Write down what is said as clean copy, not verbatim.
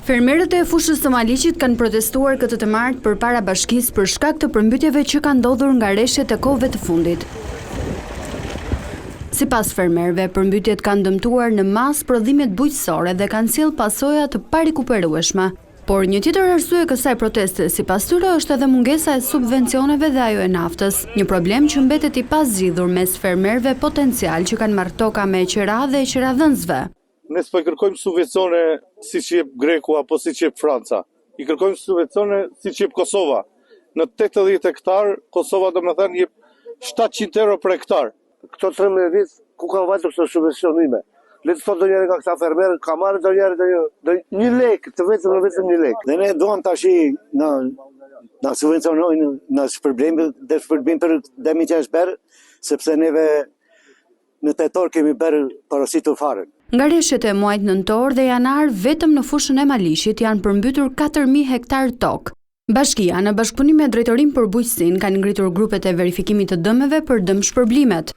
Fermerët e fushës së Maliqit kanë protestuar këtë të martë përpara bashkisë për shkak të përmbytjeve që kanë ndodhur nga rreshtet e kohëve të fundit. Sipas fermerëve, përmbytjet kanë dëmtuar në masë prodhimet bujqësore dhe kanë sjellë pasoja të parikuperueshme. Por një tjetër arsye kësaj proteste, sipas tyre, është edhe mungesa e subvencioneve dhe ajo e naftës, një problem që mbetet i pazgjidhur mes fermerëve potencial që kanë marrë toka me qera dhe qeradhënësve. Ne s'po i kërkojmë subvencione siç jep Greku apo siç jep Franca. I kërkojmë subvencione siç jep Kosova. Në 80 hektar, Kosova domethënë jep 700 euro për hektar. Këto 13 vit ku ka vajtur këto subvencionime. Le të thotë ndonjëherë nga këta fermerë ka marrë ndonjëherë 1 lek, vetëm 1 lek. Dhe ne duam tash na subvencionojnë në shpërblim për demi që është bërë, sepse neve në tetor kemi bërë porositur fare. Nga rreshtet e muajit nëntor dhe janar, vetëm në fushën e Maliqit janë përmbytur 4000 hektar tokë. Bashkia në bashkëpunim me Drejtorinë për Bujqësinë kanë ngritur grupet e verifikimit të dëmeve për dëm shpërblimet.